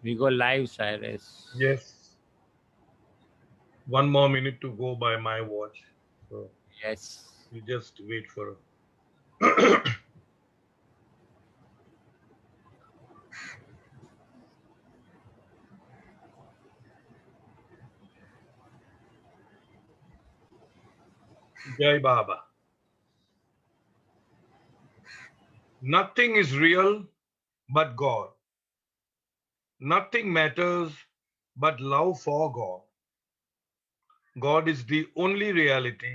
We go live, Cyrus. Yes. One more minute to go by my watch. So Yes. we just wait for. Jai Baba. Nothing is real but God. Nothing matters but love for God. God is the only reality.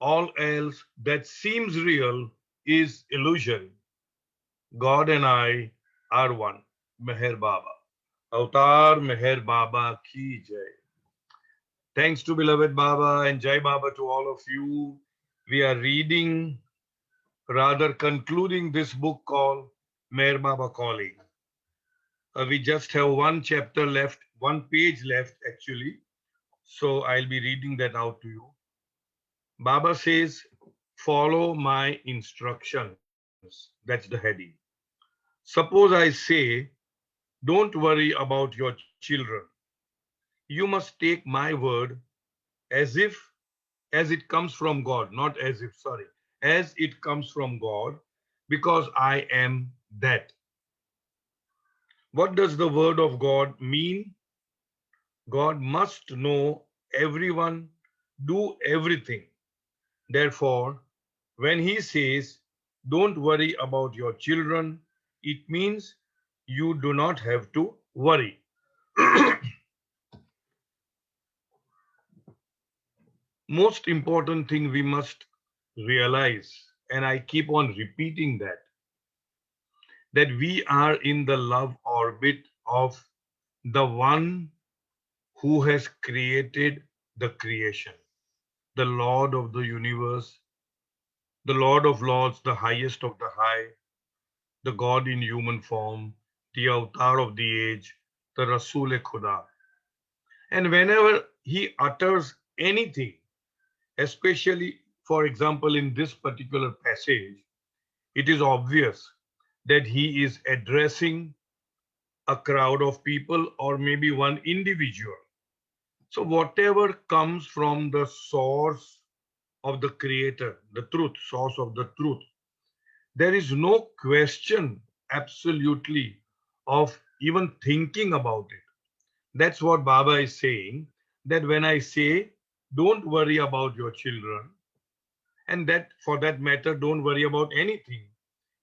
All else that seems real is illusion. God and I are one. Meher Baba. Avatar Meher Baba ki jai. Thanks to beloved Baba and Jai Baba to all of you. We are reading, rather concluding this book called Meher Baba Calling. We just have one chapter left, one page left actually. So I'll be reading that out to you. Baba says, follow my instructions. That's the heading. Suppose I say, don't worry about your children. You must take my word as if, as it comes from God, not as if, sorry, as it comes from God, because I am that. What does the word of God mean? God must know everyone, do everything. Therefore, when he says, don't worry about your children, it means you do not have to worry. Most important thing we must realize, and I keep on repeating that we are in the love orbit of the one who has created the creation, the Lord of the universe, the Lord of lords, the highest of the high, the God in human form, the avatar of the age, the Rasul-e Khuda. And whenever he utters anything, especially, for example, in this particular passage, it is obvious that he is addressing a crowd of people or maybe one individual. So, whatever comes from the source of the creator, the truth, source of the truth, there is no question absolutely of even thinking about it. That's what Baba is saying. That when I say, don't worry about your children, and that for that matter, don't worry about anything,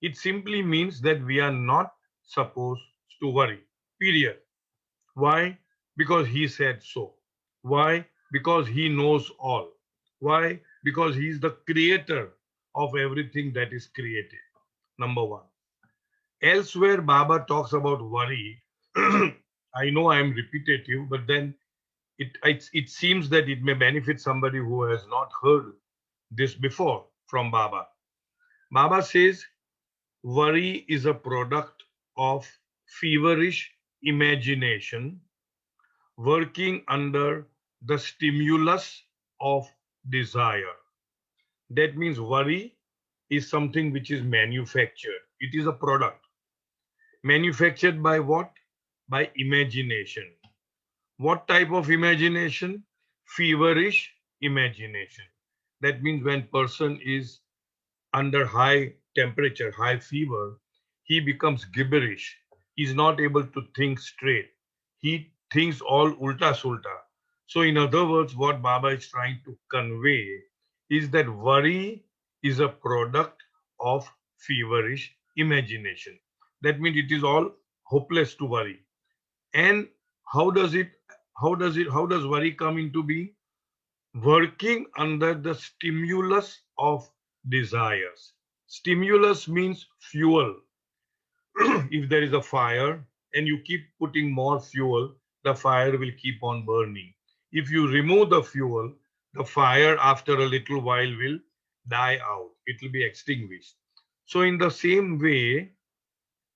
it simply means that we are not supposed to worry. Period. Why? Because he said so. Why? Because he knows all. Why? Because he is the creator of everything that is created. Number one. Elsewhere, Baba talks about worry. I know I am repetitive, but then it seems that it may benefit somebody who has not heard this before from Baba. Baba says worry is a product of feverish imagination working under the stimulus of desire. That means worry is something which is manufactured. It is a product. Manufactured by what? By imagination. What type of imagination? Feverish imagination. That means when person is under high temperature, high fever, he becomes gibberish. He's not able to think straight. He thinks all ulta sulta. So, in other words, what Baba is trying to convey is that worry is a product of feverish imagination. That means it is all hopeless to worry. And how does it, how does worry come into being? Working under the stimulus of desires. Stimulus means fuel. If there is a fire and you keep putting more fuel, the fire will keep on burning. If you remove the fuel, the fire after a little while will die out. It will be extinguished. So, in the same way,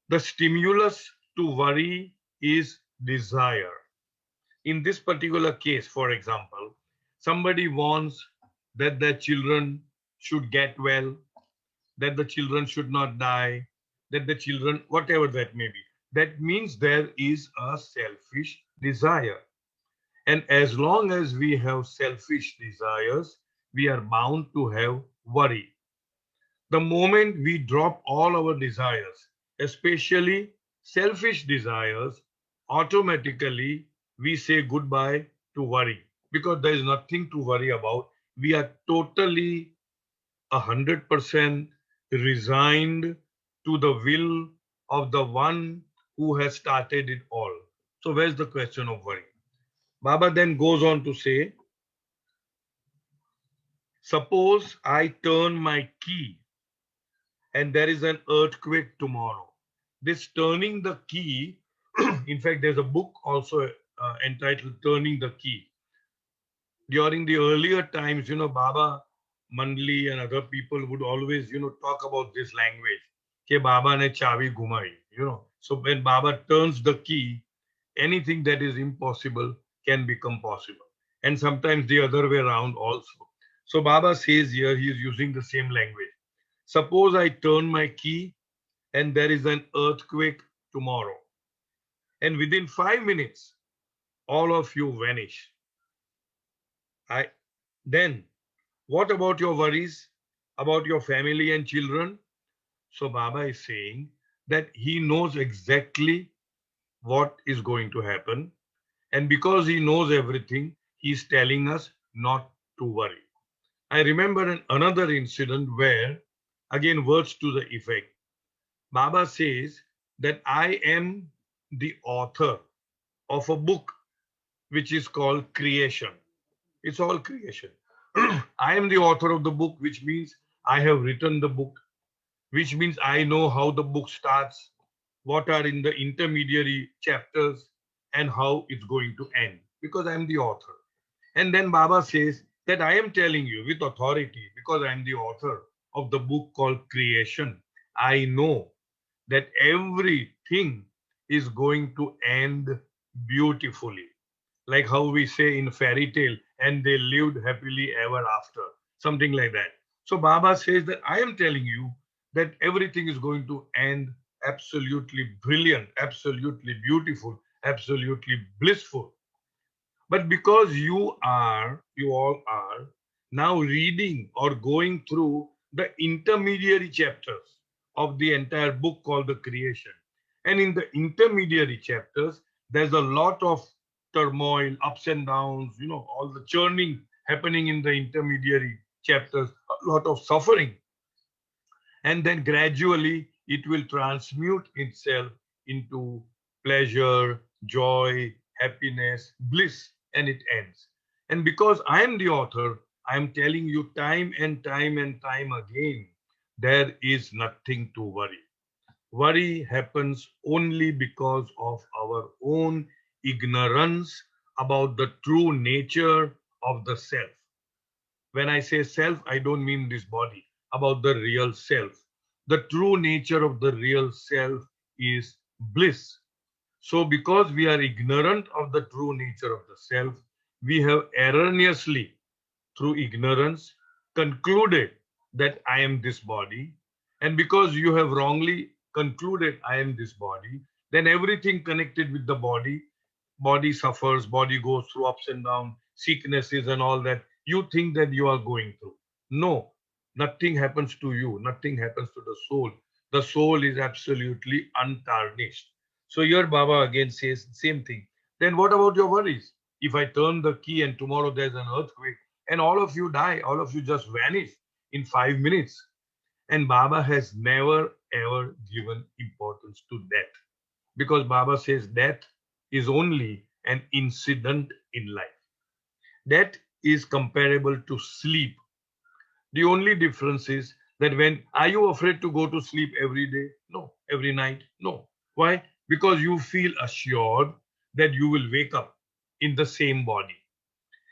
the stimulus to worry is desire. In this particular case, for example, somebody wants that their children should get well, that the children should not die, that the children, whatever that may be, that means there is a selfish desire. And as long as we have selfish desires, we are bound to have worry. The moment we drop all our desires, especially selfish desires, automatically we say goodbye to worry because there is nothing to worry about. We are totally 100% resigned to the will of the one who has started it all. So, where's the question of worry? Baba then goes on to say, suppose I turn my key and there is an earthquake tomorrow. This turning the key, in fact, there's a book also entitled Turning the Key. During the earlier times, Baba Mandli and other people would always, talk about this language. Ke Baba ne chavi ghumai. So when Baba turns the key, anything that is impossible can become possible. And sometimes the other way around also. So Baba says here, he is using the same language. Suppose I turn my key and there is an earthquake tomorrow. And within 5 minutes, all of you vanish. I then what about your worries about your family and children? So Baba is saying that he knows exactly what is going to happen. And because he knows everything, he is telling us not to worry. I remember another incident where, again, words to the effect, Baba says that I am the author of a book which is called Creation. It's all creation. I am the author of the book, which means I have written the book, which means I know how the book starts, what are in the intermediary chapters, and how it's going to end, because I am the author. And then Baba says that I am telling you with authority, because I am the author of the book called Creation. I know that everything is going to end beautifully, like how we say in fairy tale, and they lived happily ever after, something like that. So Baba says that I am telling you that everything is going to end absolutely brilliant, absolutely beautiful, absolutely blissful. But because you all are now reading or going through the intermediary chapters of the entire book called the creation. And in the intermediary chapters, there's a lot of turmoil, ups and downs, all the churning happening in the intermediary chapters, a lot of suffering. And then gradually it will transmute itself into pleasure, joy, happiness, bliss, and it ends. And because I am the author, I am telling you time and time and time again, there is nothing to worry. Worry happens only because of our own ignorance about the true nature of the self. When I say self, I don't mean this body, about the real self. The true nature of the real self is bliss. So, because we are ignorant of the true nature of the self, we have erroneously, through ignorance, concluded that I am this body. And because you have wrongly concluded I am this body, then everything connected with the body suffers, body goes through ups and downs, sicknesses and all that. You think that you are going through. No, nothing happens to you, nothing happens to the soul. The soul is absolutely untarnished. So here Baba again says same thing. Then what about your worries? If I turn the key and tomorrow there's an earthquake and all of you die, all of you just vanish in 5 minutes. And Baba has never ever given importance to death because Baba says death is only an incident in life. Death is comparable to sleep. The only difference is that when are you afraid to go to sleep every day? No. Every night? No. Why? Because you feel assured that you will wake up in the same body.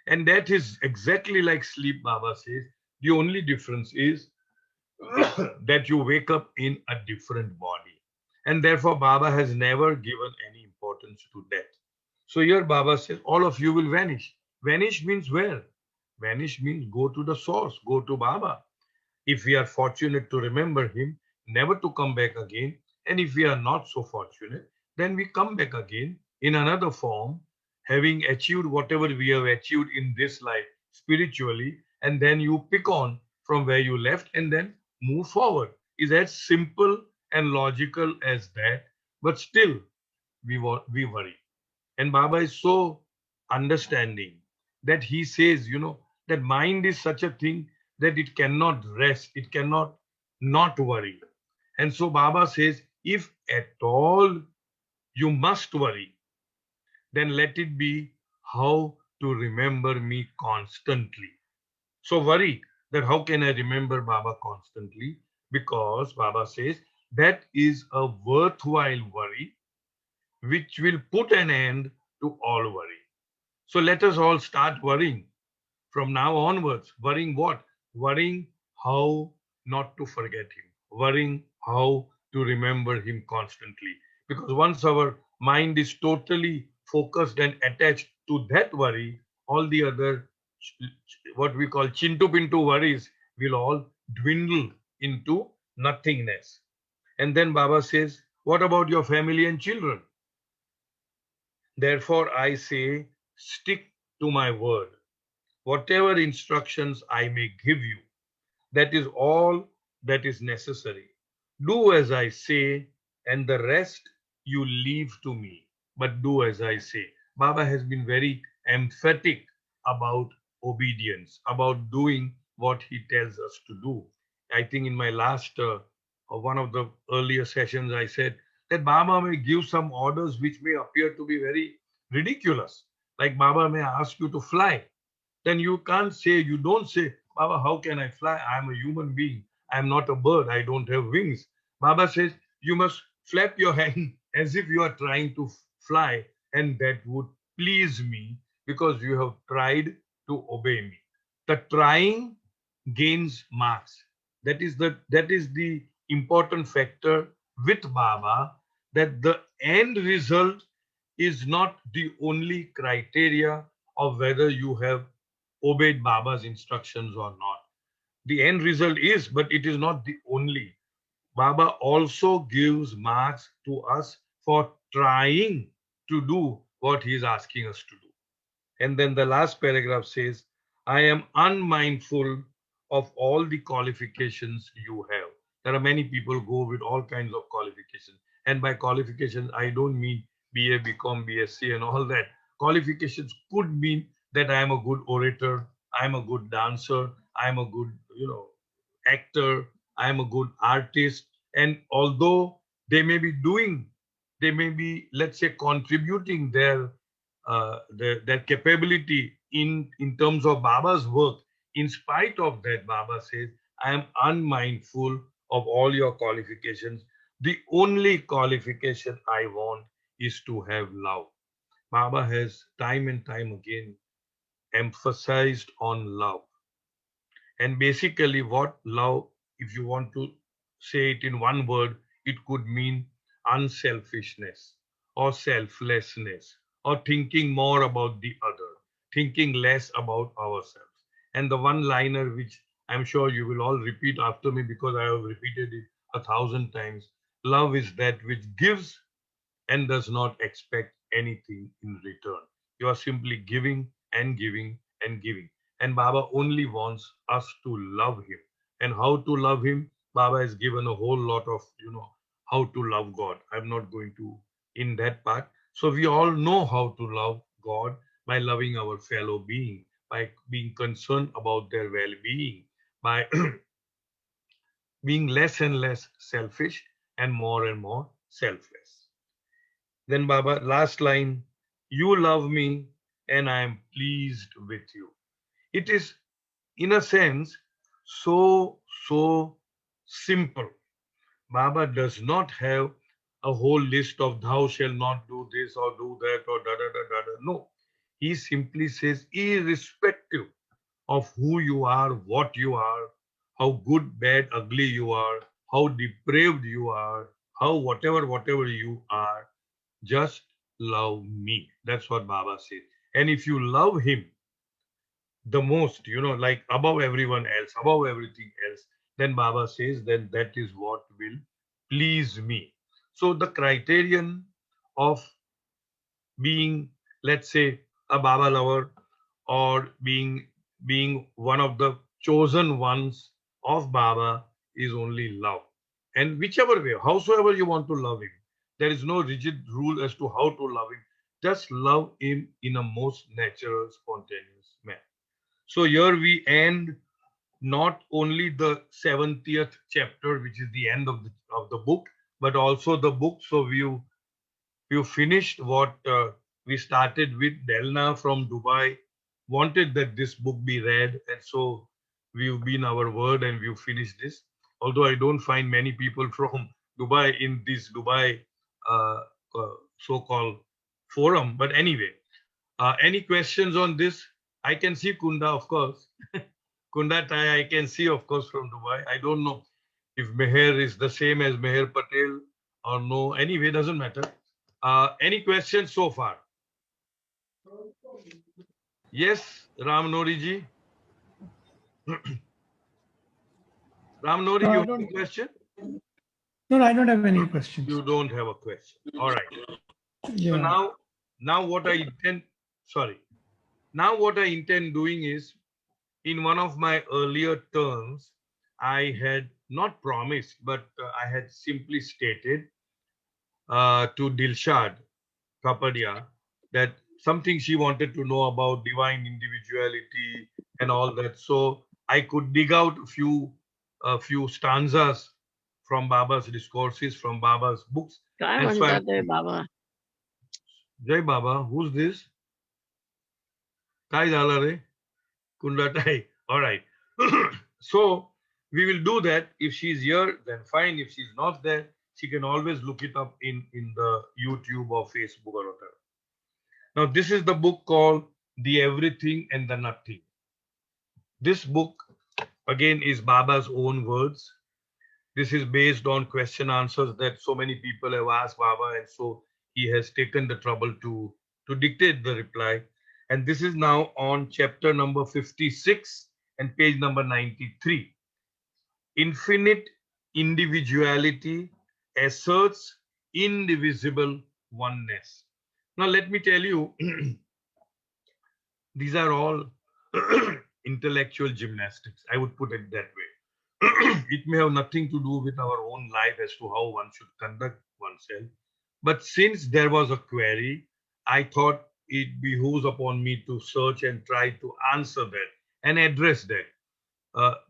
And that is exactly like sleep, Baba says. The only difference is that you wake up in a different body. And therefore, Baba has never given any importance to death. So here Baba says, all of you will vanish. Vanish means where? Vanish means go to the source, go to Baba. If we are fortunate to remember him, never to come back again. And if we are not so fortunate, Then we come back again in another form, having achieved whatever we have achieved in this life spiritually, and then you pick on from where you left and then move forward. Is as simple and logical as that, but still we worry. And Baba is so understanding that he says, that mind is such a thing that it cannot rest, it cannot not worry. And so Baba says, if at all you must worry, then let it be how to remember me constantly. So worry that how can I remember Baba constantly? Because Baba says that is a worthwhile worry which will put an end to all worry. So let us all start worrying from now onwards. Worrying what? Worrying how not to forget him, worrying how to remember him constantly. Because once our mind is totally focused and attached to that worry, all the other what we call chintu pintu worries will all dwindle into nothingness. And then Baba says, what about your family and children? Therefore, I say, stick to my word. Whatever instructions I may give you, that is all that is necessary. Do as I say, and the rest you leave to me. But do as I say. Baba has been very emphatic about obedience, about doing what he tells us to do. I think in my last one of the earlier sessions, I said that Baba may give some orders which may appear to be very ridiculous. Like Baba may ask you to fly, then you can't say, you don't say, Baba, how can I fly? I'm a human being. I'm not a bird. I don't have wings. Baba says, you must flap your hand as if you are trying to fly, and that would please me because you have tried to obey me. The trying gains marks. That is the important factor with Baba, that the end result is not the only criteria of whether you have obeyed Baba's instructions or not. The end result is, but it is not the only. Baba also gives marks to us for trying to do what he is asking us to do. And then the last paragraph says, I am unmindful of all the qualifications you have. There are many people go with all kinds of qualifications. And by qualifications, I don't mean BA, BCom, BSc, and all that. Qualifications could mean that I am a good orator, I am a good dancer, I am a good, actor, I am a good artist. And although they may be doing, they may be, let's say, contributing their capability in terms of Baba's work. In spite of that, Baba says, I am unmindful of all your qualifications. The only qualification I want is to have love. Baba has time and time again emphasized on love. And basically, what love, if you want to say it in one word, it could mean unselfishness or selflessness or thinking more about the other, thinking less about ourselves. And the one liner, which I'm sure you will all repeat after me because I have repeated it 1,000 times, love is that which gives and does not expect anything in return. You are simply giving and giving and giving. And Baba only wants us to love him. And how to love him? Baba has given a whole lot of, how to love God. I'm not going to in that part. So we all know how to love God by loving our fellow being, by being concerned about their well-being, by being less and less selfish and more selfless. Then Baba, last line, you love me and I am pleased with you. It is, in a sense, so simple. Baba does not have a whole list of thou shall not do this or do that or da da da da da. No. He simply says, irrespective of who you are, what you are, how good, bad, ugly you are, how depraved you are, how whatever you are, just love me. That's what Baba says. And if you love him the most, like above everyone else, above everything else, then Baba says, then that is what will please me. So the criterion of being, let's say, a Baba lover, or being one of the chosen ones of Baba, is only love. And whichever way, howsoever you want to love him, there is no rigid rule as to how to love him. Just love him in a most natural, spontaneous manner. So here we end not only the 70th chapter, which is the end of the book, but also the book. So we finished what we started with. Delna from Dubai wanted that this book be read, and so we've been our word and we've finished this. Although I don't find many people from Dubai in this Dubai uh, so-called forum, but anyway, any questions on this? I can see Kunda, of course. Kunda Tai, I can see, of course, from Dubai. I don't know if Meher is the same as Meher Patel or no. Anyway, doesn't matter. Any questions so far? Yes, Ram Nori ji. Ram Nori, No, you I have a don't. question? No, I don't have any questions. You don't have a question. All right. So Yeah. now what I intend, sorry. Now what I intend doing is, in one of my earlier terms, I had not promised, but I had simply stated to Dilshad Kapadia that something she wanted to know about divine individuality and all that. So I could dig out a few stanzas from Baba's discourses, from Baba's books. काय And so I, म्हणतात ते बाबा Jai Baba, who's this? Kai Dalare? Kundatai. All right. So we will do that. If she's here, then fine. If she's not there, she can always look it up in the YouTube or Facebook or whatever. Now, this is the book called The Everything and the Nothing. This book, again, is Baba's own words. This is based on question answers that so many people have asked Baba, and so he has taken the trouble to dictate the reply. And this is now on chapter number 56 and page number 93. Infinite individuality asserts indivisible oneness. Now, let me tell you, these are all intellectual gymnastics. I would put it that way. It may have nothing to do with our own life as to how one should conduct oneself. But since there was a query, I thought it behooves upon me to search and try to answer that and address that.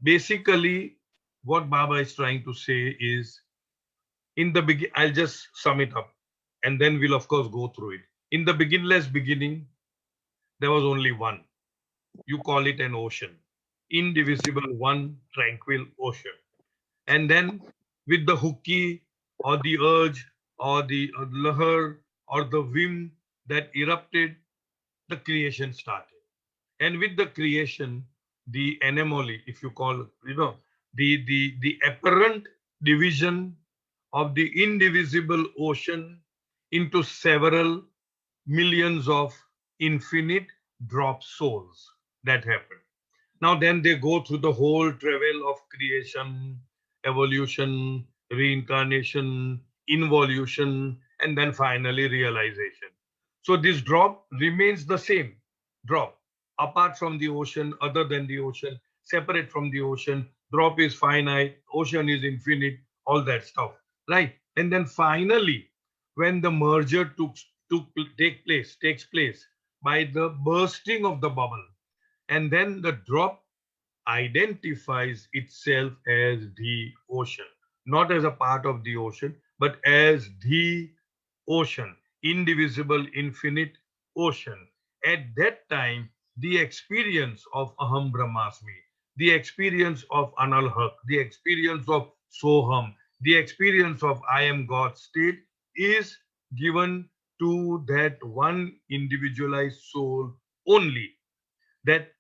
Basically, what Baba is trying to say is, in the begin, I'll just sum it up, and then we'll of course go through it. In the beginless beginning, there was only one. You call it an ocean, indivisible, one tranquil ocean. And then with the hooky or the urge or the lahar or the whim that erupted, the creation started. And with the creation, the anomaly, if you call, the apparent division of the indivisible ocean into several millions of infinite drop souls, that happened. Now then they go through the whole travel of creation, evolution, reincarnation, involution, and then finally realization. So this drop remains the same drop, apart from the ocean, other than the ocean, separate from the ocean. Drop is finite, ocean is infinite, all that stuff, right? And then finally, when the merger takes place by the bursting of the bubble, and then the drop identifies itself as the ocean, not as a part of the ocean, but as the ocean, indivisible, infinite ocean. At that time, the experience of Aham Brahmasmi, the experience of Analhak, the experience of Soham, the experience of I am God state is given to that one individualized soul only. That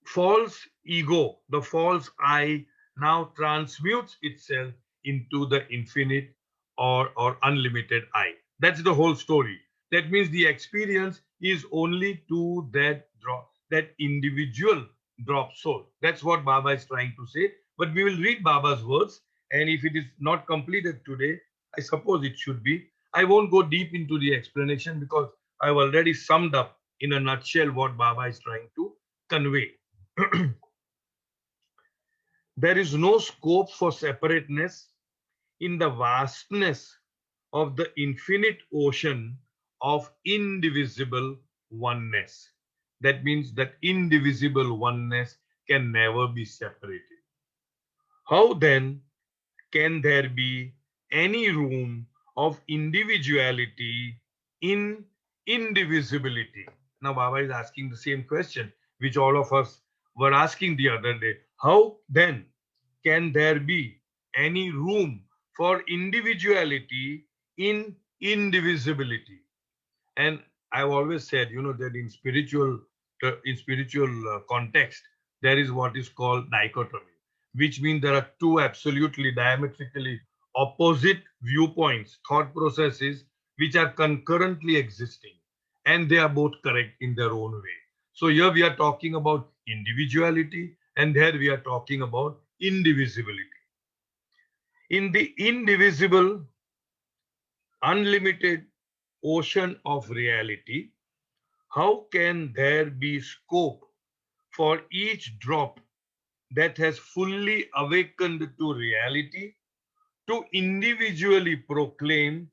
false ego, the false I, now transmutes itself into the infinite or unlimited I. That's the whole story. That means the experience is only to that drop, that individual drop soul. That's what Baba is trying to say. But we will read Baba's words, and if it is not completed today, I suppose it should be. I won't go deep into the explanation because I've already summed up in a nutshell what Baba is trying to convey. There is no scope for separateness in the vastness of the infinite ocean of indivisible oneness. That means that indivisible oneness can never be separated. How then can there be any room of individuality in indivisibility? Now, Baba is asking the same question which all of us were asking the other day. How then can there be any room for individuality in indivisibility? And I've always said, that in spiritual context, there is what is called dichotomy, which means there are two absolutely diametrically opposite viewpoints, thought processes, which are concurrently existing, and they are both correct in their own way. So here we are talking about individuality, and there we are talking about indivisibility. In the indivisible, unlimited ocean of reality, how can there be scope for each drop that has fully awakened to reality to individually proclaim,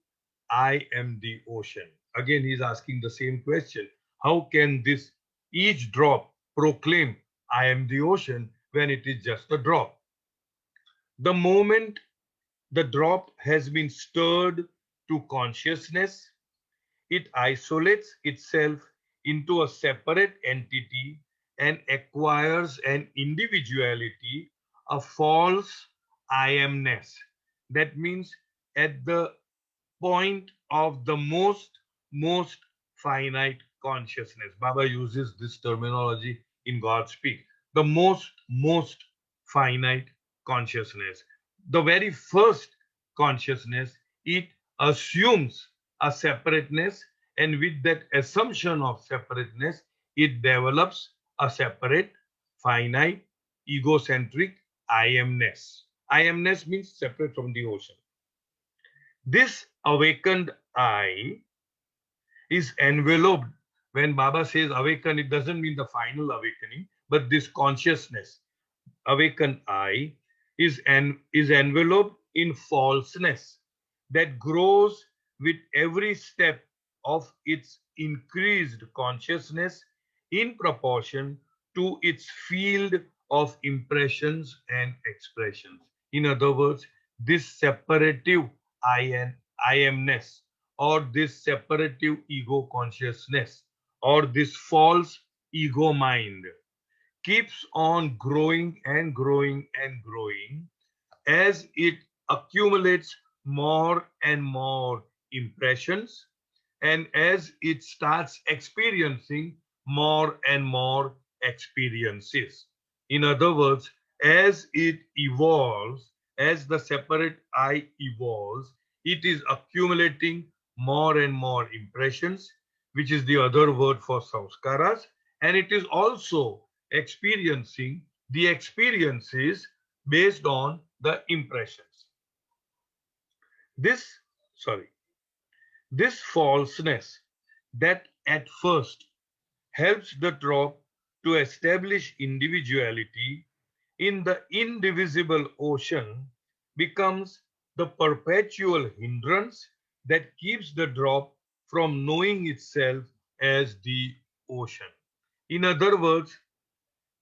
I am the ocean? Again, he's asking the same question. How can this each drop proclaim, I am the ocean, when it is just a drop? The moment the drop has been stirred to consciousness, it isolates itself into a separate entity and acquires an individuality, a false I amness. That means at the point of the most finite consciousness. Baba uses this terminology in God Speak. The most finite consciousness. The very first consciousness, it assumes a separateness, and with that assumption of separateness, it develops a separate, finite, egocentric I amness. I amness means separate from the ocean. This awakened I is enveloped. When Baba says awaken, it doesn't mean the final awakening, but this consciousness, awakened I, is enveloped in falseness that grows with every step of its increased consciousness in proportion to its field of impressions and expressions. In other words, this separative I amness, or this separative ego consciousness, or this false ego mind keeps on growing and growing and growing as it accumulates more and more impressions, and as it starts experiencing more and more experiences. In other words, as it evolves, as the separate I evolves, it is accumulating more and more impressions, which is the other word for samskaras, and it is also experiencing the experiences based on the impressions. This, sorry, this falseness that at first helps the drop to establish individuality in the indivisible ocean becomes the perpetual hindrance that keeps the drop from knowing itself as the ocean. In other words,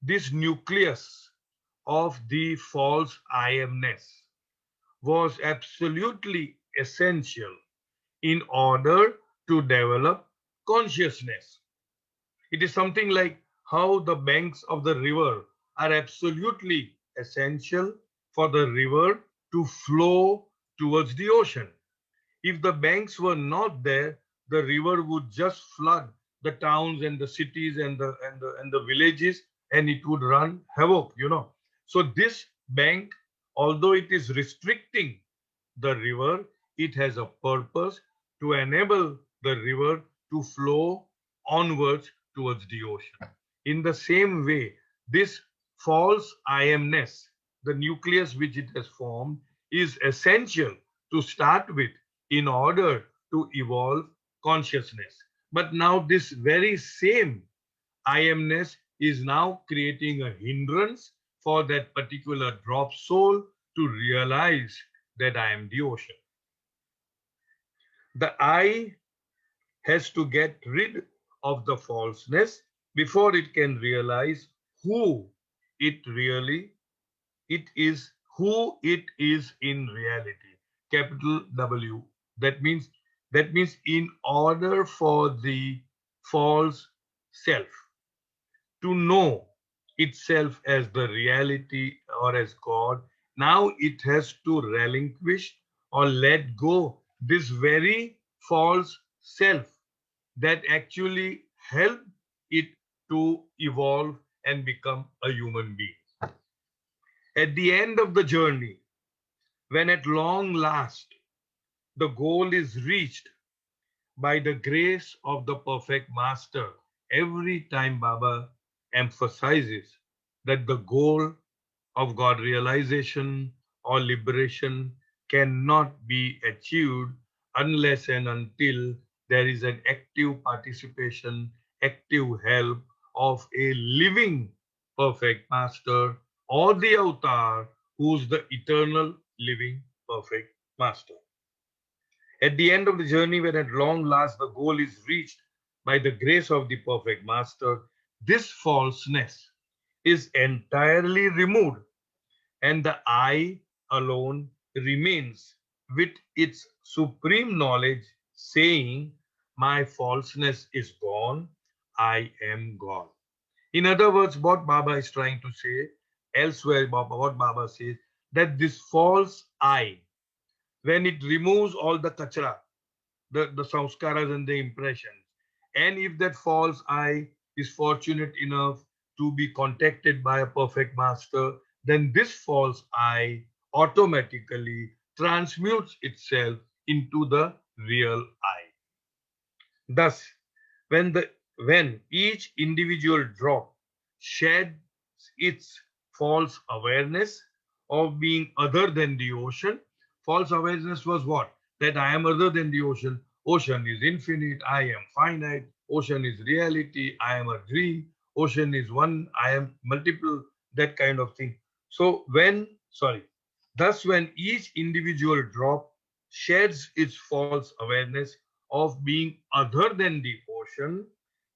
this nucleus of the false I amness was absolutely essential in order to develop consciousness. It is something like how the banks of the river are absolutely essential for the river to flow towards the ocean. If the banks were not there, the river would just flood the towns and the cities and the villages, and it would run havoc. So this bank, although it is restricting the river, it has a purpose to enable the river to flow onwards towards the ocean. In the same way, this false I amness, the nucleus which it has formed, is essential to start with in order to evolve consciousness. But now this very same I amness is now creating a hindrance for that particular drop soul to realize that I am the ocean. The I has to get rid of the falseness before it can realize who it really it is, who it is in reality. Capital W. That means in order for the false self to know itself as the reality or as God, now it has to relinquish or let go this very false self that actually helped it to evolve and become a human being. At the end of the journey, when at long last the goal is reached by the grace of the perfect master, every time Baba emphasizes that the goal of God realization or liberation cannot be achieved unless and until there is an active participation, active help of a living perfect master or the avatar who's the eternal living perfect master. At the end of the journey, when at long last the goal is reached by the grace of the perfect master, this falseness is entirely removed and the I alone remains with its supreme knowledge, saying, my falseness is gone, I am God. In other words, what Baba is trying to say, elsewhere, what Baba says, that this false I, when it removes all the kachra, the samskaras and the impressions, and if that false I is fortunate enough to be contacted by a perfect master, then this false I automatically transmutes itself into the real I. Thus, when the when each individual drop sheds its false awareness of being other than the ocean, false awareness was what? That I am other than the ocean. Ocean is infinite, I am finite, ocean is reality, I am a dream, ocean is one, I am multiple, that kind of thing. So thus when each individual drop sheds its false awareness of being other than the ocean,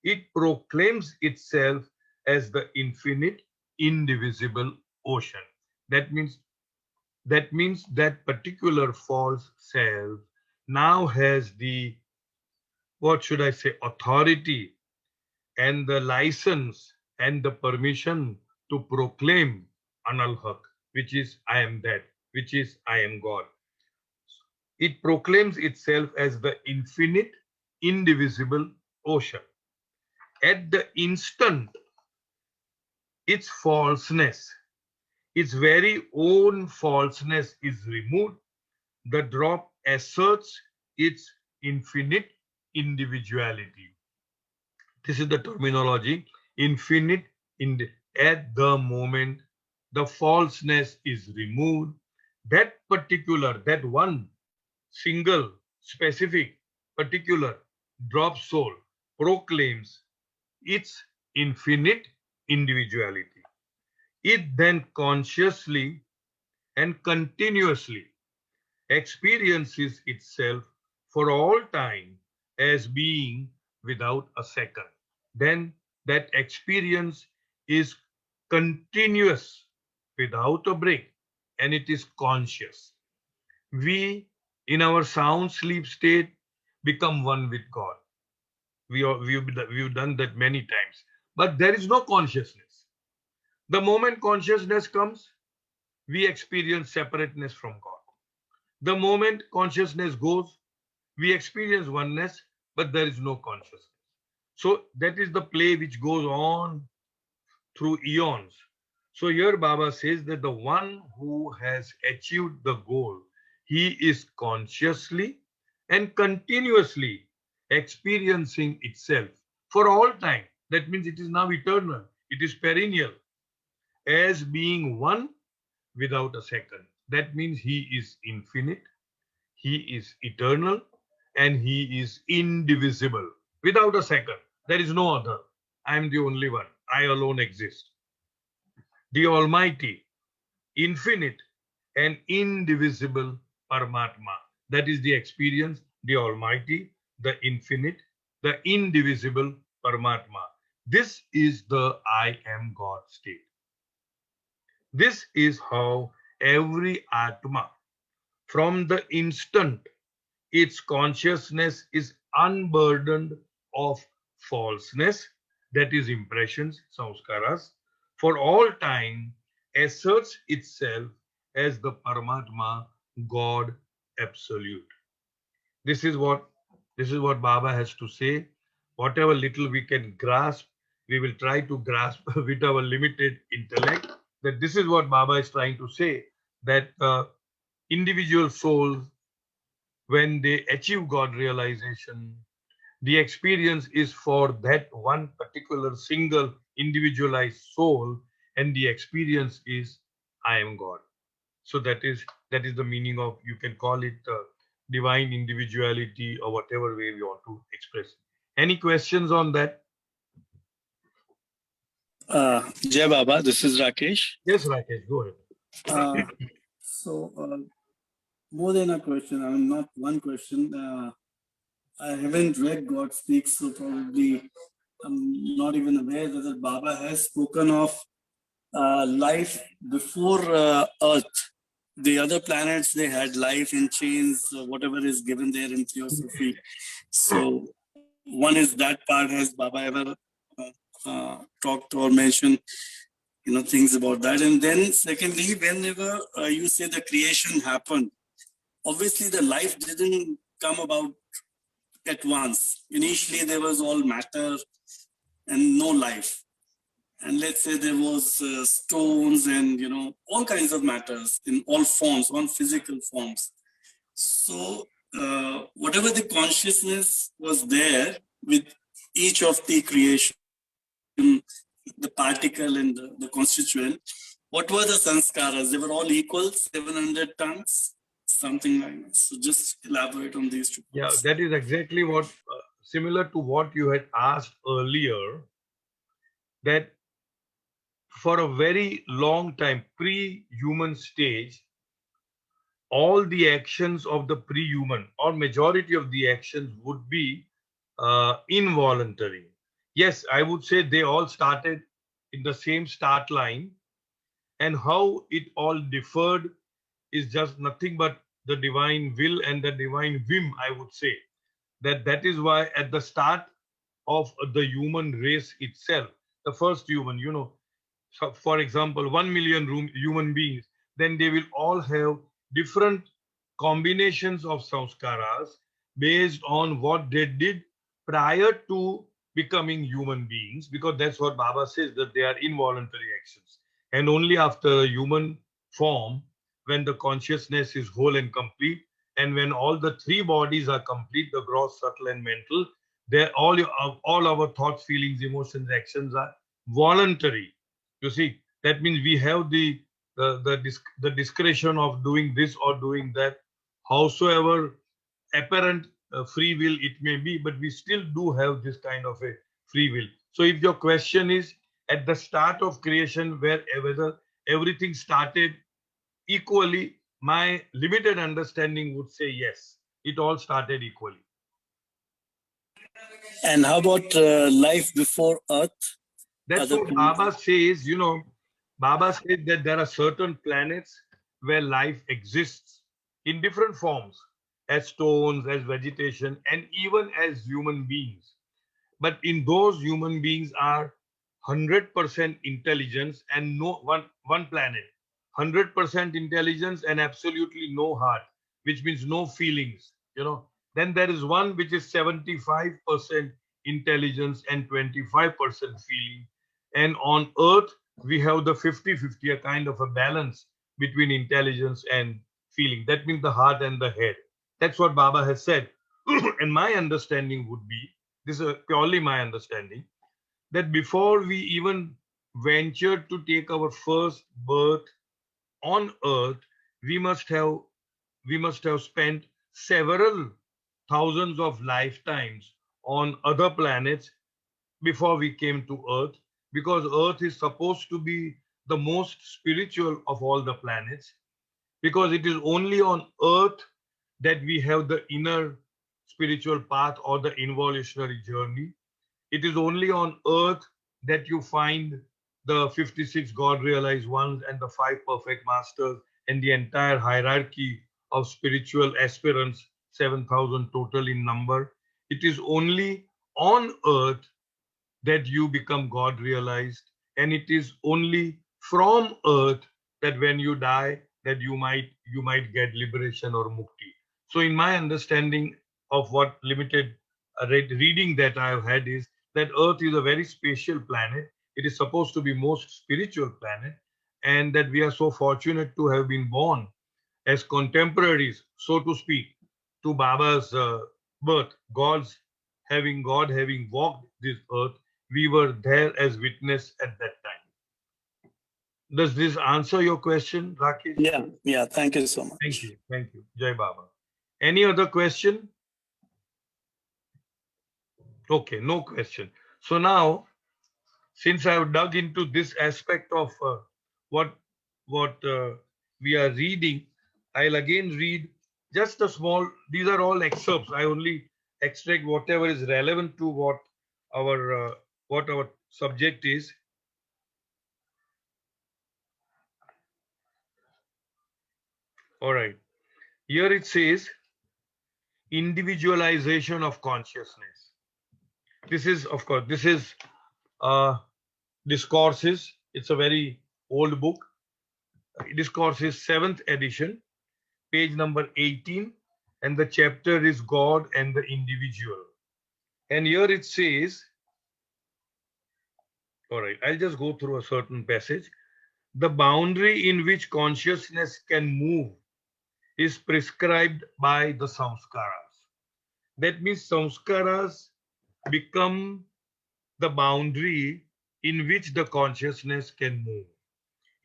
it proclaims itself as the infinite, indivisible ocean. That means that particular false self now has the, what should I say, authority and the license and the permission to proclaim Anal Haq, which is I am that, which is I am God. It proclaims itself as the infinite, indivisible ocean. At the instant its falseness, its very own falseness is removed, the drop asserts its infinite individuality. This is the terminology, infinite. At the moment the falseness is removed, that one single, specific, particular drop soul proclaims its infinite individuality. It then consciously and continuously experiences itself for all time as being without a second. Then that experience is continuous without a break and it is conscious. We, in our sound sleep state, become one with God. We've done that many times. But there is no consciousness. The moment consciousness comes, we experience separateness from God. The moment consciousness goes, we experience oneness, but there is no consciousness. So that is the play which goes on through eons. So here Baba says that the one who has achieved the goal, he is consciously and continuously experiencing itself for all time. That means it is now eternal, it is perennial, as being one without a second. That means he is infinite, he is eternal, and he is indivisible. Without a second, there is no other. I am the only one. I alone exist. The Almighty, infinite, and indivisible Paramatma. That is the experience, the Almighty, the infinite, the indivisible Paramatma. This is the I am God state. This is how every Atma, from the instant its consciousness is unburdened of falseness, that is impressions, samskaras, for all time asserts itself as the Paramatma, God absolute. This is what Baba has to say. Whatever little we can grasp, we will try to grasp with our limited intellect. That this is what Baba is trying to say. That individual souls, when they achieve God realization, the experience is for that one particular single individualized soul, and the experience is I am God. So that is the meaning of, you can call it divine individuality or whatever way we want to express it. Any questions on that? Jai Baba, this is Rakesh. Yes, Rakesh, go ahead. So, more than a question, I mean, not one question. I haven't read God Speaks, so probably I'm not even aware whether Baba has spoken of life before Earth. The other planets, they had life in chains, whatever is given there in Theosophy. So, one is that part, has Baba ever talked or mentioned, things about that? And then secondly, whenever you say the creation happened, obviously the life didn't come about at once. Initially, there was all matter and no life. And let's say there was stones and, all kinds of matters in all forms, all physical forms. So whatever the consciousness was there with each of the creation, the particle and the constituent, what were the sanskaras? They were all equal, 700 tons, something like that. So just elaborate on these two Yeah, points. that is exactly what, similar to what you had asked earlier, that for a very long time, pre-human stage, all the actions of the pre-human or majority of the actions would be involuntary. Yes, I would say they all started in the same start line, and how it all differed is just nothing but the divine will and the divine whim, I would say. That is why at the start of the human race itself, the first human, so for example, 1 million human beings, then they will all have different combinations of samskaras based on what they did prior to becoming human beings, because that's what Baba says, that they are involuntary actions. And only after human form, when the consciousness is whole and complete, and when all the three bodies are complete, the gross, subtle, and mental, all our thoughts, feelings, emotions, actions are voluntary. You see, that means we have the discretion of doing this or doing that, howsoever apparent free will it may be, but we still do have this kind of a free will. So if your question is at the start of creation, whether everything started equally, my limited understanding would say yes, it all started equally. And how about life before Earth? That's what Baba says. Baba said that there are certain planets where life exists in different forms, as stones, as vegetation, and even as human beings. But in those, human beings are 100% intelligence and no one planet, 100% intelligence and absolutely no heart, which means no feelings. Then there is one which is 75% intelligence and 25% feeling. And on Earth, we have the 50-50, a kind of a balance between intelligence and feeling. That means the heart and the head. That's what Baba has said. And my understanding would be, this is purely my understanding, that before we even ventured to take our first birth on Earth, we must have spent several thousands of lifetimes on other planets before we came to Earth, because Earth is supposed to be the most spiritual of all the planets, because it is only on Earth that we have the inner spiritual path or the involutionary journey. It is only on Earth that you find the 56 God realized ones and the five perfect masters and the entire hierarchy of spiritual aspirants, 7,000 total in number. It is only on Earth that you become God realized, and it is only from Earth that when you die, that you might get liberation or mukti. So, in my understanding of what limited reading that I have had is that Earth is a very special planet. It is supposed to be most spiritual planet, and that we are so fortunate to have been born as contemporaries, so to speak, to Baba's birth. God having walked this earth, we were there as witness at that time. Does this answer your question, Rakesh? Yeah. Thank you so much. Thank you. Jai Baba. Any other question? Okay, no question. So now, since I have dug into this aspect of what we are reading, I'll again read just a small. These are all excerpts. I only extract whatever is relevant to what our subject is. All right. Here it says individualization of consciousness. This is, of course, Discourses. It's a very old book. Discourses, 7th edition, page number 18, and the chapter is God and the individual. And here it says, all right, I'll just go through a certain passage. The boundary in which consciousness can move is prescribed by the samskaras. That means samskaras become the boundary in which the consciousness can move.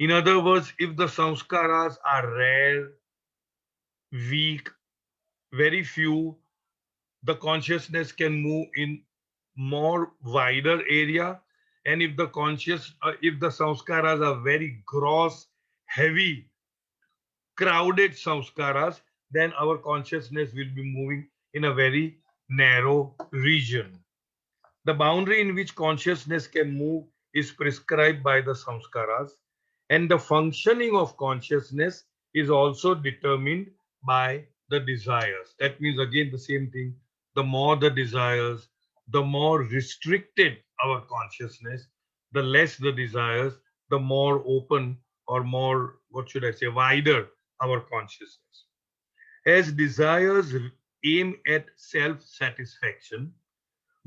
In other words, if the samskaras are rare, weak, very few, the consciousness can move in more wider area. And if the samskaras are very gross, heavy, crowded samskaras, then our consciousness will be moving in a very narrow region. The boundary in which consciousness can move is prescribed by the samskaras, and the functioning of consciousness is also determined by the desires. That means again the same thing. The more the desires, the more restricted our consciousness, the less the desires, the more open or more, what should I say, wider our consciousness. As desires aim at self-satisfaction,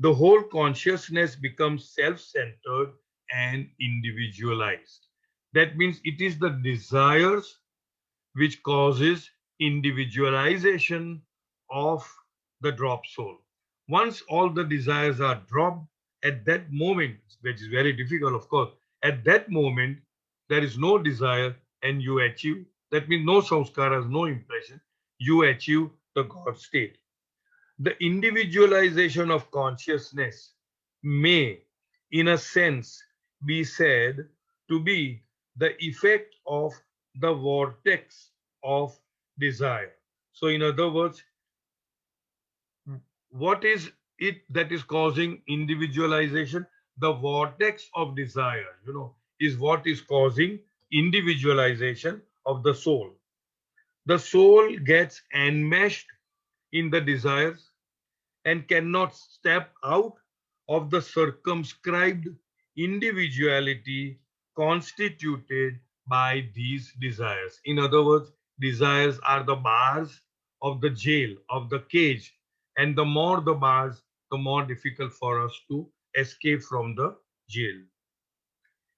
the whole consciousness becomes self-centered and individualized. That means it is the desires which causes individualization of the drop soul. Once all the desires are dropped, at that moment, which is very difficult, of course, at that moment, there is no desire and you achieve, that means no samskaras, no impression, you achieve the God state. The individualization of consciousness may, in a sense, be said to be the effect of the vortex of desire. So, in other words, what is it that is causing individualization? The vortex of desire, is what is causing individualization of the soul. The soul gets enmeshed in the desires and cannot step out of the circumscribed individuality constituted by these desires. In other words, desires are the bars of the jail, of the cage, and the more the bars, the more difficult for us to escape from the jail.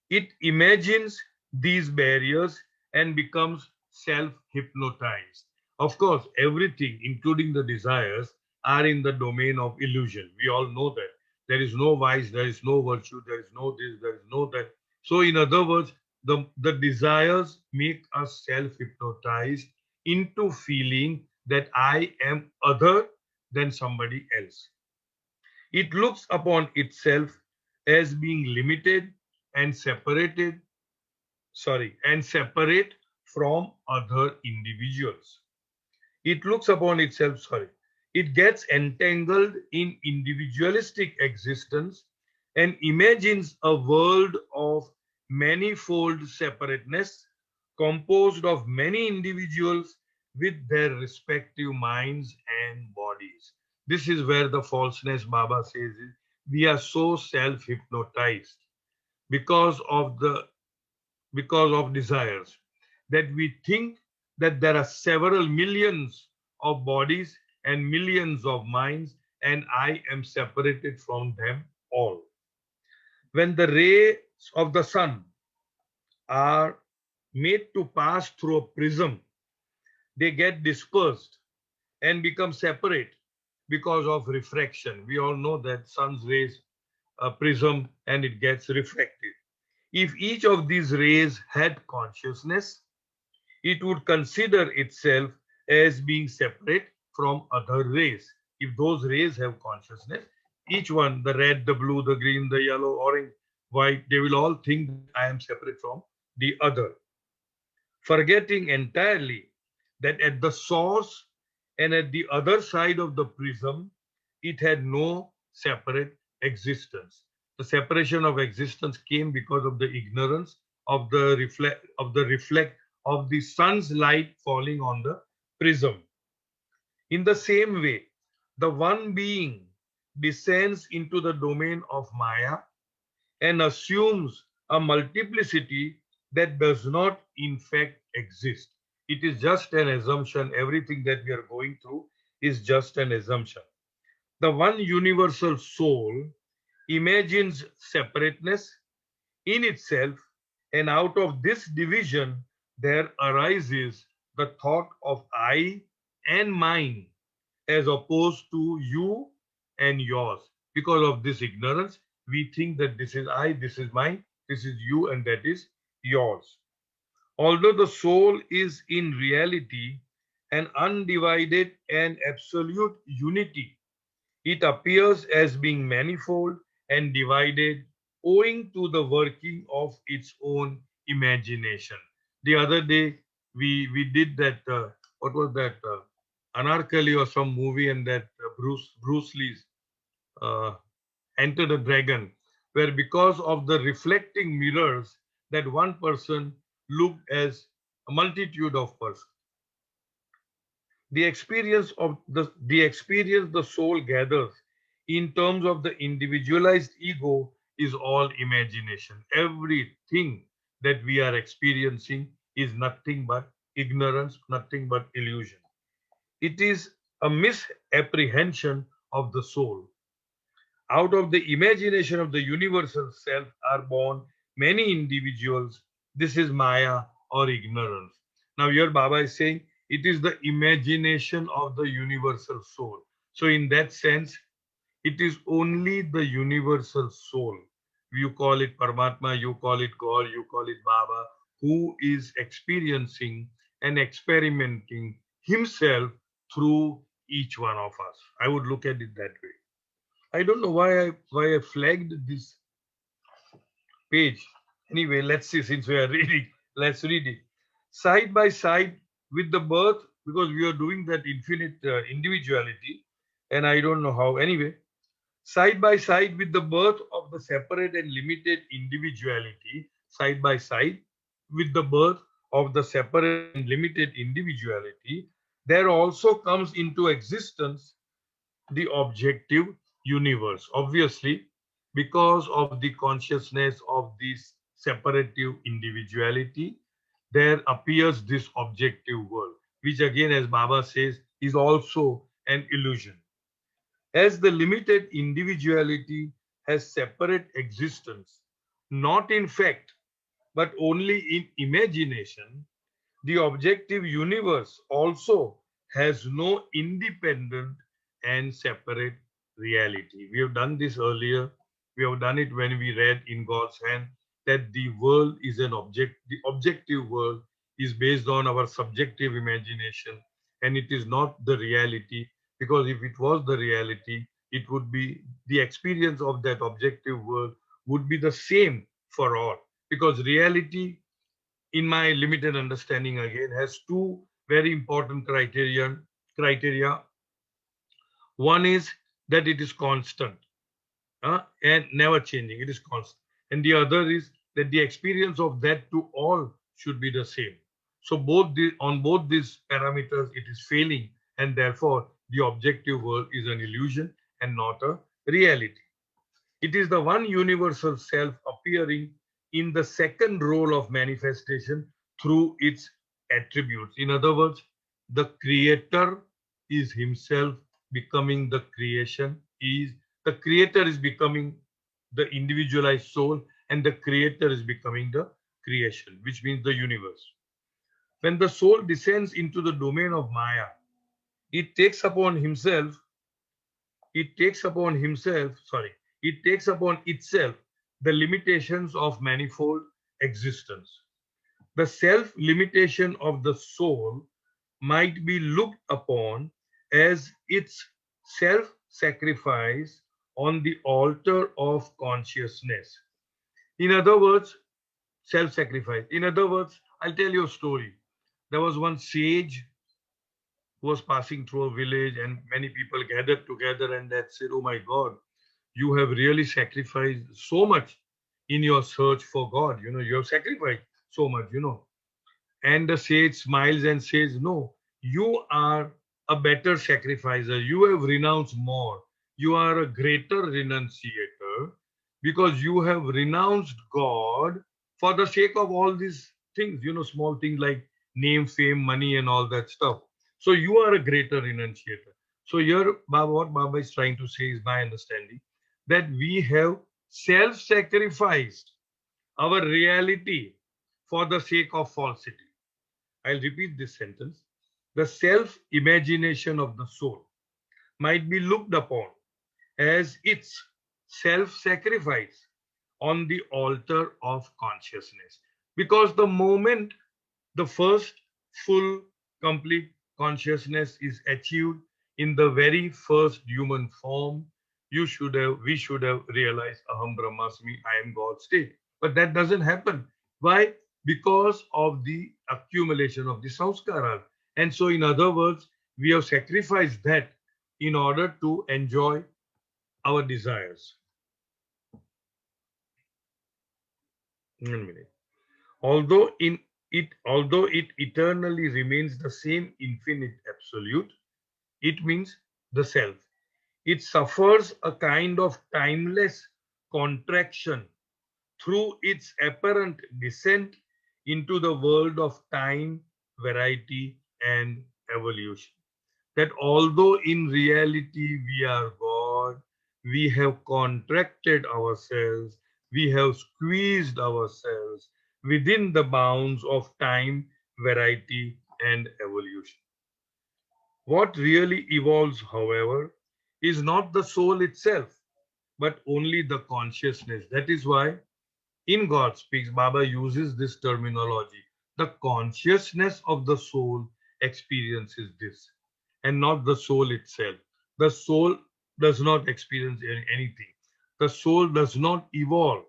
It imagines these barriers and becomes self-hypnotized. Of course, everything, including the desires, are in the domain of illusion. We all know that. There is no vice, there is no virtue, there is no this, there is no that. So, in other words, the desires make us self-hypnotized into feeling that I am other than somebody else. It looks upon itself as being limited and separate from other individuals. It looks upon itself, it gets entangled in individualistic existence and imagines a world of manifold separateness composed of many individuals with their respective minds and bodies. This is where the falseness Baba says is we are so self-hypnotized because of desires that we think that there are several millions of bodies and millions of minds and I am separated from them all. When the rays of the sun are made to pass through a prism, they get dispersed and become separate because of refraction. We all know that sun's rays a prism and it gets refracted. If each of these rays had consciousness, it would consider itself as being separate from other rays. If those rays have consciousness, each one, the red, the blue, the green, the yellow, orange, white, they will all think I am separate from the other, forgetting entirely that at the source and at the other side of the prism, it had no separate existence. The separation of existence came because of the ignorance of the of the sun's light falling on the prism. In the same way, the one being descends into the domain of Maya and assumes a multiplicity that does not in fact exist. It is just an assumption. Everything that we are going through is just an assumption. The one universal soul imagines separateness in itself, and out of this division, there arises the thought of I and mine as opposed to you and yours. Because of this ignorance, we think that this is I, this is mine, this is you, and that is yours. Although the soul is in reality an undivided and absolute unity, it appears as being manifold and divided owing to the working of its own imagination. The other day, we did that, what was that, Anarkali or some movie, and that Bruce Lee's uh, Enter the Dragon, where because of the reflecting mirrors, that one person looked as a multitude of persons. The experience the soul gathers in terms of the individualized ego is all imagination. Everything that we are experiencing is nothing but ignorance, nothing but illusion. It is a misapprehension of the soul. Out of the imagination of the universal self are born many individuals. This is Maya or ignorance. Now, here Baba is saying it is the imagination of the universal soul. So, in that sense, it is only the universal soul. You call it Paramatma, you call it God, you call it Baba, who is experiencing and experimenting himself through each one of us. I would look at it that way. I don't know why I flagged this page. Anyway, let's see, since we are reading, let's read it. Side by side with the birth, because we are doing that infinite individuality, and I don't know how. Anyway, side by side with the birth of the separate and limited individuality, side by side with the birth of the separate and limited individuality, there also comes into existence the objective universe. Obviously, because of the consciousness of this separative individuality, there appears this objective world, which again, as Baba says, is also an illusion. As the limited individuality has separate existence, not in fact, but only in imagination, the objective universe also has no independent and separate reality. We have done this earlier. We have done it when we read in God's hand that the world is an object. The objective world is based on our subjective imagination, and it is not the reality Because if it was the reality, it would be the experience of that objective world would be the same for all. Because reality, in my limited understanding again, has two very important criteria. One is that it is constant, and never changing. It is constant. And the other is that the experience of that to all should be the same. So on both these parameters, it is failing, and therefore the objective world is an illusion and not a reality. It is the one universal self appearing in the second role of manifestation through its attributes. In other words, the creator is himself becoming the creation. The creator is becoming the individualized soul, and the creator is becoming the creation, which means the universe. When the soul descends into the domain of Maya, it takes upon himself it takes upon himself, sorry, it takes upon itself the limitations of manifold existence. The self limitation of the soul might be looked upon as its self sacrifice on the altar of consciousness. In other words, self sacrifice. In other words, I'll tell you a story. There was one sage who was passing through a village, and many people gathered together and that said, "Oh my God, you have really sacrificed so much in your search for God. You have sacrificed so much. And the sage smiles and says, "No, you are a better sacrificer. You have renounced more. You are a greater renunciator because you have renounced God for the sake of all these things, small things like name, fame, money, and all that stuff. So you are a greater renunciator." So here, Baba, what Baba is trying to say is my understanding that we have self sacrificed our reality for the sake of falsity. I'll repeat this sentence. The self imagination of the soul might be looked upon as its self sacrifice on the altar of consciousness. Because the moment the first full, complete consciousness is achieved in the very first human form, we should have realized Aham Brahmasmi, I am God state. But that doesn't happen. Why? Because of the accumulation of the samskaras. And so, in other words, we have sacrificed that in order to enjoy our desires. 1 minute. Although it eternally remains the same infinite absolute, it means the self. It suffers a kind of timeless contraction through its apparent descent into the world of time, variety, and evolution. That although in reality we are God, we have contracted ourselves, we have squeezed ourselves within the bounds of time, variety, and evolution. What really evolves, however, is not the soul itself, but only the consciousness. That is why in God Speaks, Baba uses this terminology. The consciousness of the soul experiences this, and not the soul itself. The soul does not experience anything. The soul does not evolve.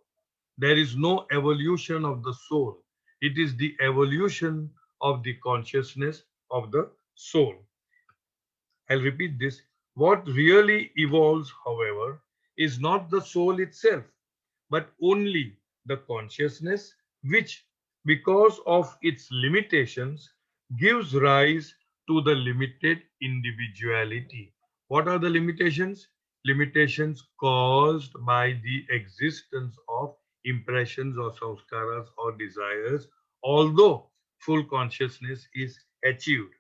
There is no evolution of the soul. It is the evolution of the consciousness of the soul. I'll repeat this. What really evolves, however, is not the soul itself, but only the consciousness, which, because of its limitations, gives rise to the limited individuality. What are the limitations? Limitations caused by the existence of impressions or samskaras or desires, although full consciousness is achieved.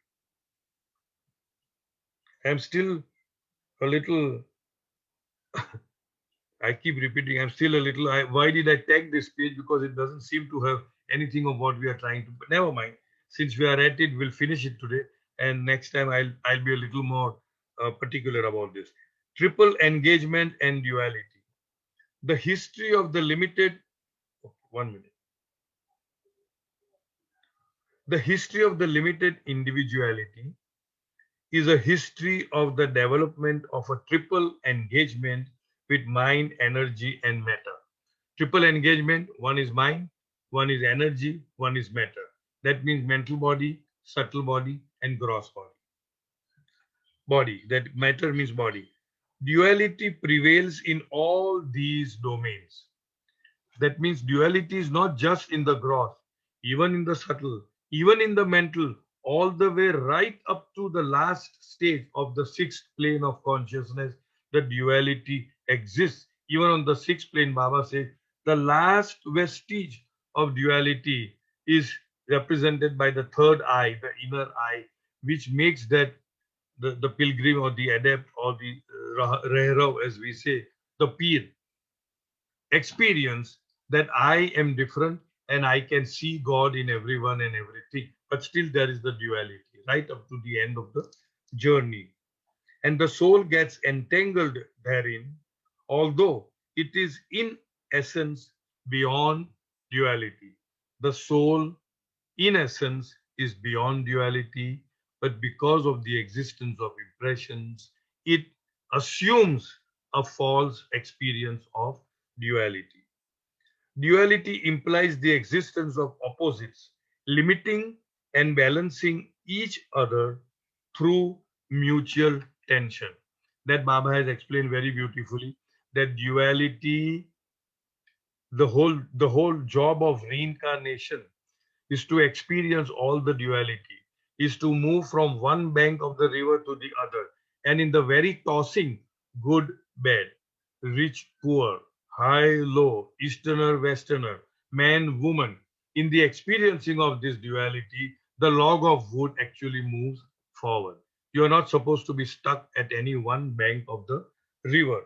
I'm still a little, I keep repeating, I'm still a little, why did I tag this page? Because it doesn't seem to have anything of what we are trying to, but never mind. Since we are at it, we'll finish it today. And next time I'll be a little more particular about this. Triple engagement and duality. The history of the limited, 1 minute. The history of the limited individuality is a history of the development of a triple engagement with mind, energy, and matter. Triple engagement, one is mind, one is energy, one is matter. That means mental body, subtle body, and gross body. Body, that matter means body. Duality prevails in all these domains. That means duality is not just in the gross, even in the subtle, even in the mental, all the way right up to the last stage of the sixth plane of consciousness. The duality exists. Even on the sixth plane, Baba says the last vestige of duality is represented by the third eye, the inner eye, which makes that the pilgrim or the adept or the Rehrav, as we say, the peer, experience that I am different and I can see God in everyone and everything. But still, there is the duality right up to the end of the journey. And the soul gets entangled therein, although it is in essence beyond duality. The soul, in essence, is beyond duality, but because of the existence of impressions, it assumes a false experience of duality. Duality implies the existence of opposites, limiting and balancing each other through mutual tension. That Baba has explained very beautifully that duality, the whole job of reincarnation is to experience all the duality, is to move from one bank of the river to the other. And in the very tossing, good, bad, rich, poor, high, low, easterner, westerner, man, woman, in the experiencing of this duality, the log of wood actually moves forward. You are not supposed to be stuck at any one bank of the river.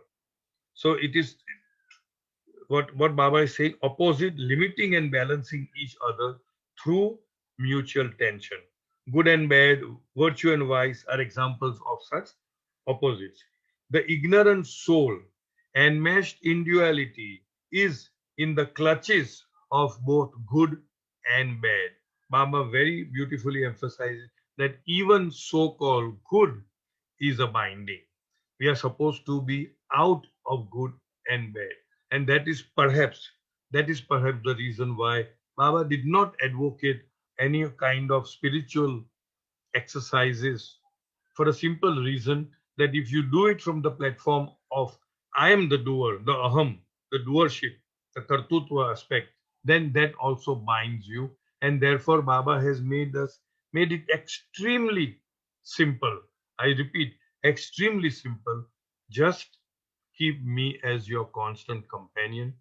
So it is what Baba is saying, opposite, limiting and balancing each other through mutual tension. Good and bad, virtue and vice are examples of such opposites. The ignorant soul, enmeshed in duality, is in the clutches of both good and bad. Baba very beautifully emphasizes that even so-called good is a binding. We are supposed to be out of good and bad. And that is perhaps the reason why Baba did not advocate any kind of spiritual exercises, for a simple reason that if you do it from the platform of I am the doer, the aham, the doership, the kartutva aspect, then that also binds you. And therefore Baba has made it extremely simple. I repeat, extremely simple. Just keep me as your constant companion.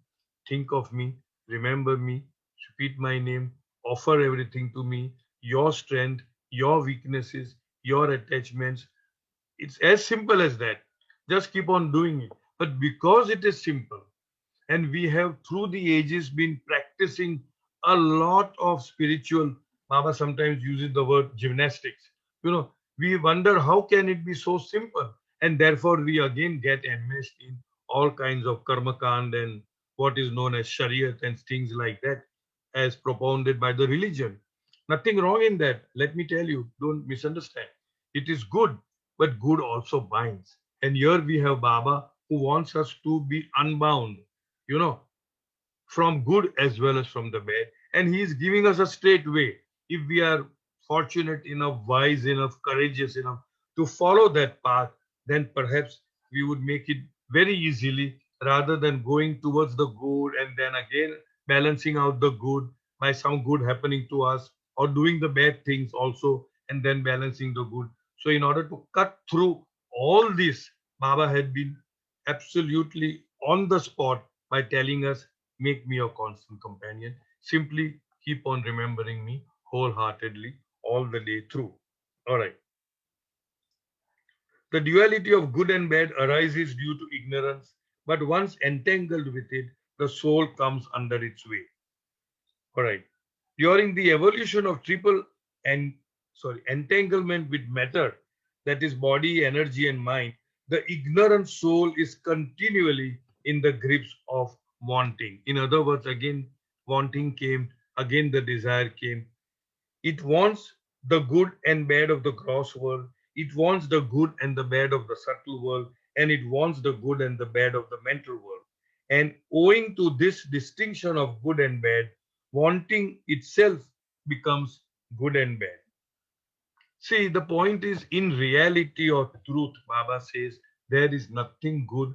Think of me, remember me, repeat my name, offer everything to me, your strength, your weaknesses, your attachments. It's as simple as that. Just keep on doing it. But because it is simple, and we have through the ages been practicing a lot of spiritual, Baba sometimes uses the word gymnastics. We wonder how can it be so simple, and therefore we again get enmeshed in all kinds of karma kand and what is known as shariat and things like that, as propounded by the religion. Nothing wrong in that. Let me tell you, don't misunderstand. It is good, but good also binds. And here we have Baba who wants us to be unbound, you know, from good as well as from the bad. And he is giving us a straight way. If we are fortunate enough, wise enough, courageous enough to follow that path, then perhaps we would make it very easily rather than going towards the good and then again balancing out the good by some good happening to us or doing the bad things also and then balancing the good. So, in order to cut through all this, Baba had been absolutely on the spot by telling us, make me your constant companion. Simply keep on remembering me wholeheartedly all the day through. All right. The duality of good and bad arises due to ignorance, but once entangled with it, the soul comes under its weight. All right. During the evolution of triple and entanglement with matter, that is body, energy, and mind, the ignorant soul is continually in the grips of wanting. In other words, again, wanting came, again the desire came. It wants the good and bad of the gross world. It wants the good and the bad of the subtle world, and it wants the good and the bad of the mental world. And owing to this distinction of good and bad, wanting itself becomes good and bad. See, the point is, in reality or truth, Baba says, there is nothing good,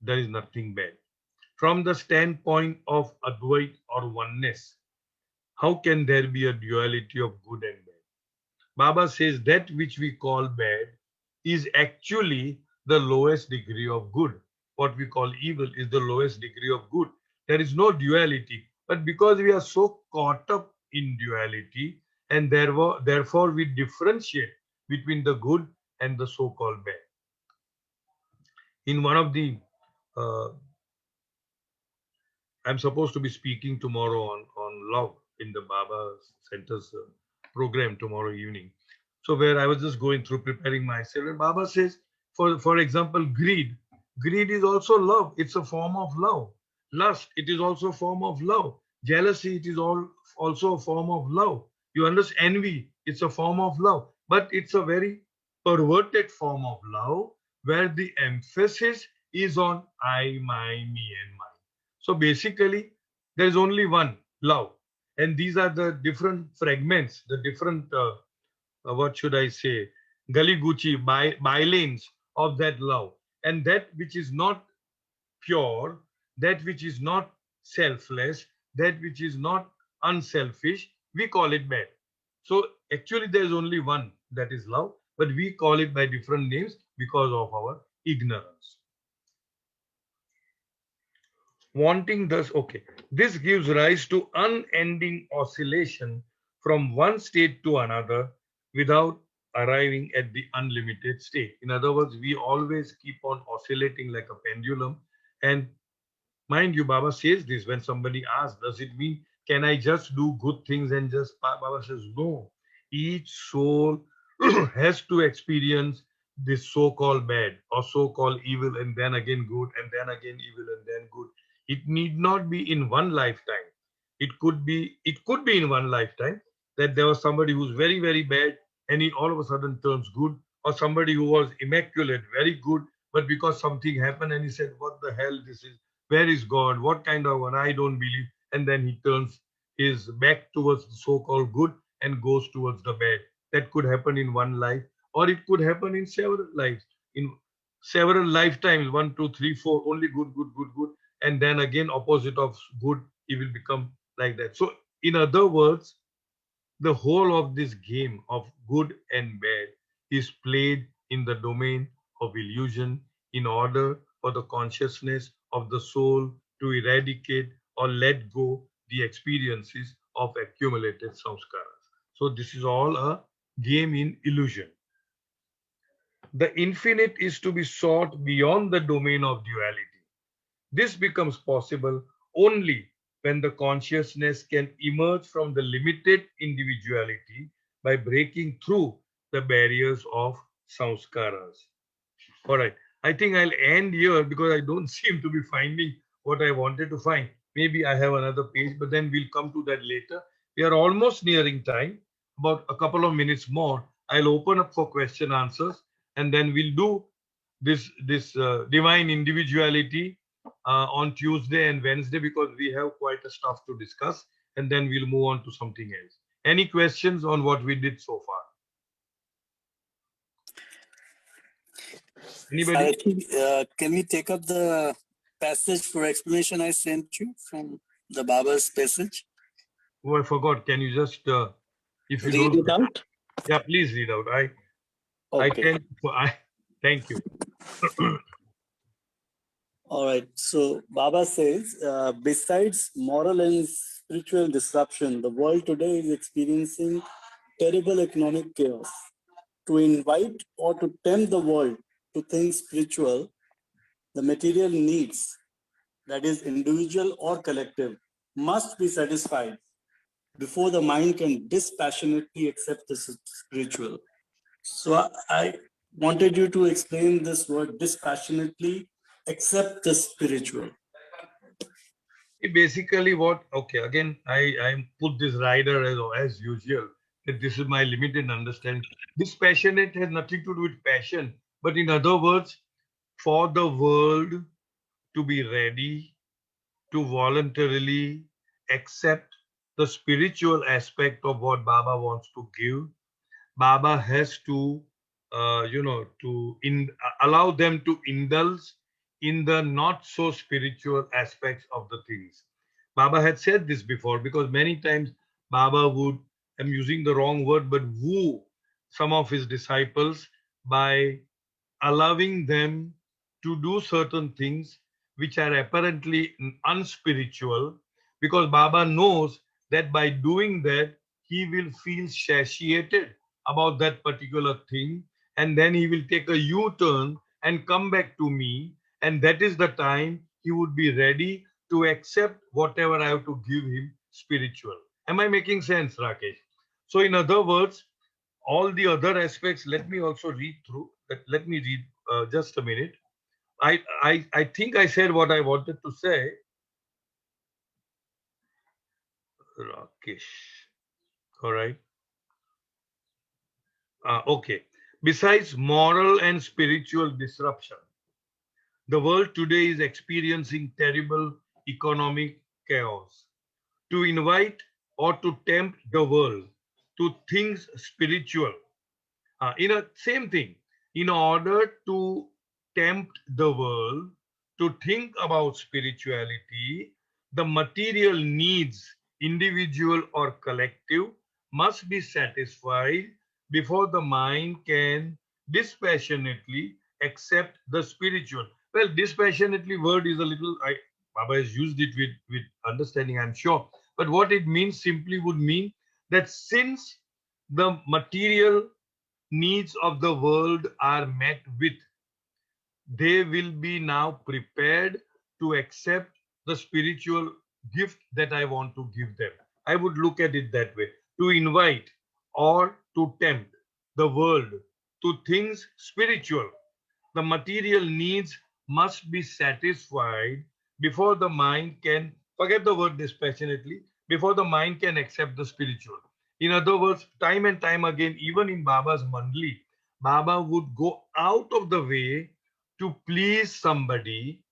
there is nothing bad. From the standpoint of Advait or oneness, how can there be a duality of good and bad? Baba says that which we call bad is actually the lowest degree of good. What we call evil is the lowest degree of good. There is no duality. But because we are so caught up in duality, and therefore we differentiate between the good and the so-called bad. In one of the uh, I'm supposed to be speaking tomorrow on love in the Baba Center's program tomorrow evening. So where I was just going through preparing myself, and Baba says, for example, greed. Greed is also love. It's a form of love. Lust, it is also a form of love. Jealousy, it is also a form of love. You understand? Envy, it's a form of love. But it's a very perverted form of love where the emphasis is on I, my, me, and mine. So basically, there is only one love, and these are the different fragments, the different what should I say, gully gucci bylanes of that love, and that which is not pure, that which is not selfless, that which is not unselfish, we call it bad. So actually, there is only one, that is love, but we call it by different names because of our ignorance. Wanting thus, okay, this gives rise to unending oscillation from one state to another without arriving at the unlimited state. In other words, we always keep on oscillating like a pendulum. And mind you, Baba says this when somebody asks, does it mean, can I just do good things and just, Baba says, no. Each soul has to experience this so-called bad or so-called evil and then again good and then again evil and then good. It need not be in one lifetime. It could be in one lifetime that there was somebody who's very, very bad and he all of a sudden turns good, or somebody who was immaculate, very good, but because something happened and he said, what the hell this is? Where is God? What kind of one? I don't believe. And then he turns his back towards the so-called good and goes towards the bad. That could happen in one life, or it could happen in several lives. In several lifetimes, 1, 2, 3, 4, only good, good, good, good. And then again, opposite of good, he will become like that. So, in other words, the whole of this game of good and bad is played in the domain of illusion in order for the consciousness of the soul to eradicate or let go the experiences of accumulated samskaras. So this is all a game in illusion. The infinite is to be sought beyond the domain of duality. This becomes possible only when the consciousness can emerge from the limited individuality by breaking through the barriers of samskaras. All right. I think I'll end here because I don't seem to be finding what I wanted to find. Maybe I have another page, but then we'll come to that later. We are almost nearing time, about a couple of minutes more. I'll open up for question answers, and then we'll do this divine individuality on Tuesday and Wednesday because we have quite a stuff to discuss, and then we'll move on to something else. Any questions on what we did so far? Anybody? I think, can we take up the passage for explanation I sent you from the Baba's passage? Oh, I forgot. Can you just, if you Read don't, it out. yeah, please read out. I Okay. can. Thank you. All right. So Baba says, besides moral and spiritual disruption, the world today is experiencing terrible economic chaos. To invite or to tempt the world to think spiritual, the material needs, that is individual or collective, must be satisfied before the mind can dispassionately accept the spiritual. So I wanted you to explain this word dispassionately accept the spiritual. Basically, what? Okay, again, I put this rider as usual that this is my limited understanding. Dispassionate has nothing to do with passion, but in other words, for the world to be ready to voluntarily accept the spiritual aspect of what Baba wants to give, Baba has to, allow them to indulge in the not so spiritual aspects of the things. Baba had said this before because many times Baba would, I'm using the wrong word, but woo some of his disciples by allowing them to do certain things which are apparently unspiritual, because Baba knows that by doing that he will feel satiated about that particular thing, and then he will take a U-turn and come back to me, and that is the time he would be ready to accept whatever I have to give him spiritual. Am I making sense, Rakesh? So in other words, all the other aspects, let me also read through. Let me read just a minute. I think I said what I wanted to say. Rakesh. All right. Okay. Besides moral and spiritual disruption, the world today is experiencing terrible economic chaos. To invite or to tempt the world to things spiritual, in a same thing, in order to tempt the world to think about spirituality, the material needs, individual or collective, must be satisfied before the mind can dispassionately accept the spiritual. Well, dispassionately word is a little, Baba has used it with understanding, I'm sure, but what it means simply would mean that since the material needs of the world are met with, they will be now prepared to accept the spiritual gift that I want to give them. I would look at it that way, to invite or to tempt the world to things spiritual. The material needs must be satisfied before the mind can, forget the word dispassionately, before the mind can accept the spiritual. In other words, time and time again, even in Baba's Mandli, Baba would go out of the way to please somebody,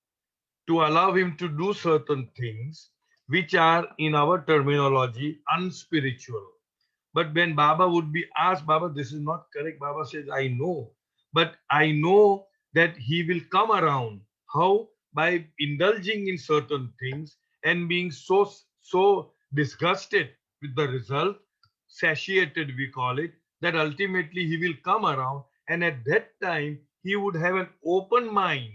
to allow him to do certain things which are, in our terminology, unspiritual. But when Baba would be asked, Baba, this is not correct, Baba says, I know. But I know that he will come around. How? By indulging in certain things and being so disgusted with the result, satiated we call it, that ultimately he will come around, and at that time he would have an open mind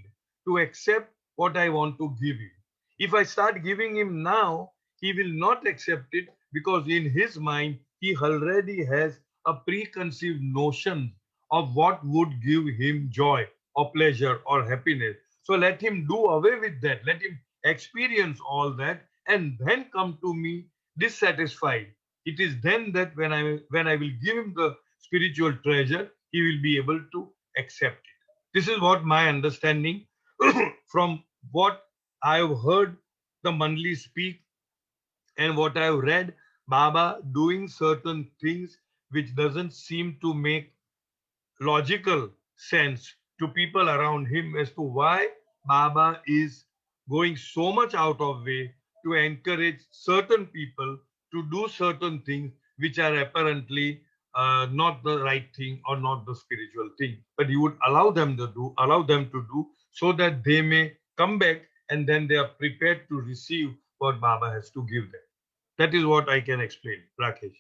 to accept what I want to give him. If I start giving him now, he will not accept it because in his mind he already has a preconceived notion of what would give him joy or pleasure or happiness. So let him do away with that. Let him experience all that and then come to me dissatisfied. It is then that when I will give him the spiritual treasure, he will be able to accept it. This is what my understanding from what I have heard the Mandli speak and what I've read, Baba doing certain things which doesn't seem to make logical sense to people around him as to why Baba is going so much out of way to encourage certain people to do certain things which are apparently not the right thing or not the spiritual thing. But he would allow them to do so that they may come back and then they are prepared to receive what Baba has to give them. That is what I can explain, Rakesh.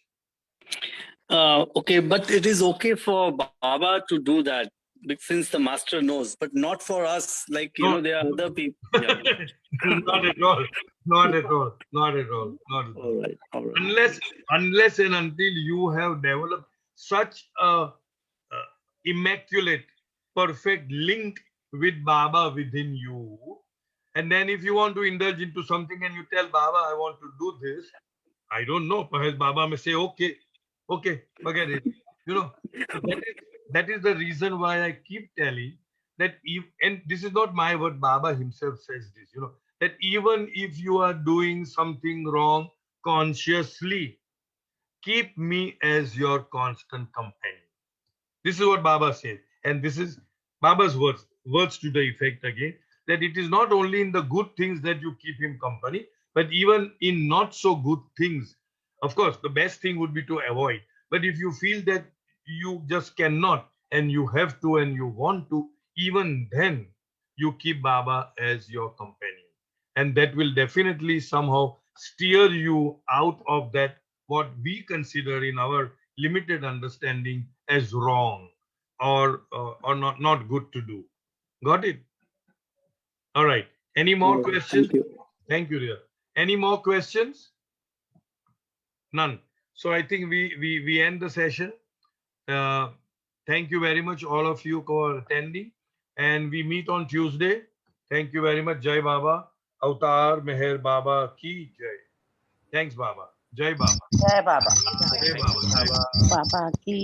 Okay, but it is okay for Baba to do that since the master knows, but not for us. Like, No. there are other people. Yeah. Not at all. Not at all. Not at all. Not at all. All right. All right. Unless and until you have developed such a immaculate, perfect link with Baba within you, and then if you want to indulge into something and you tell Baba, I want to do this, I don't know. Perhaps Baba may say, okay, forget it. So that is the reason why I keep telling that if, and this is not my word, Baba himself says this, that even if you are doing something wrong consciously, keep me as your constant companion. This is what Baba said, and this is Baba's words to the effect again, that it is not only in the good things that you keep him company, but even in not so good things. Of course, the best thing would be to avoid. But if you feel that you just cannot and you have to and you want to, even then you keep Baba as your companion. And that will definitely somehow steer you out of that, what we consider in our limited understanding as wrong or not good to do. Got it? All right. Any more questions? Thank you. Thank you, dear. Any more questions? None. So I think we end the session. Uh, thank you very much, all of you, for attending. And we meet on Tuesday. Thank you very much. Jai Baba. Avatar Meher Baba ki Jai. Thanks, Baba. Jai Baba. Jai Baba. Jai Baba. Jai Baba. Baba ki